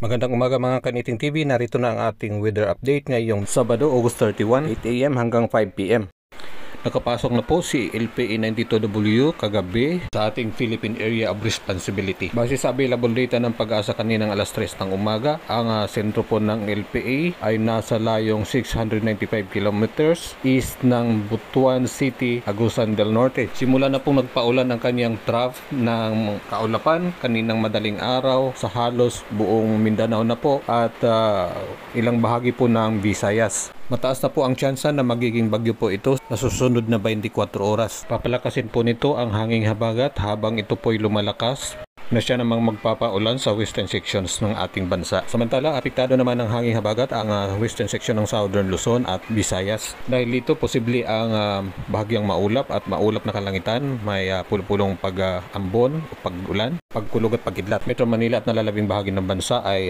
Magandang umaga mga Kaniting TV, narito na ang ating weather update ngayong Sabado, August 31, 8 AM hanggang 5 PM. Nakapasok na po si LPA92W kagabi sa ating Philippine Area of Responsibility. Base sa available data ng Pag-asa kaninang alas 3 ng umaga, ang sentro po ng LPA ay nasa layong 695 kilometers east ng Butuan City, Agusan del Norte. Simula na pong nagpaulan ang kanyang trough ng kaulapan kaninang madaling araw sa halos buong Mindanao na po at ilang bahagi po ng Visayas. Mataas na po ang tsansa na magiging bagyo po ito na susunod na 24 oras. Papalakasin po nito ang hanging habagat habang ito po'y lumalakas na siya namang magpapaulan sa western sections ng ating bansa. Samantala, apektado naman ng hanging habagat ang western section ng Southern Luzon at Visayas. Dahil dito, posible ang bahagyang maulap at maulap na kalangitan. May pulong pag-ambon o pag-ulan, pagkulog at pagkidlat. Metro Manila at nalalabing bahagi ng bansa ay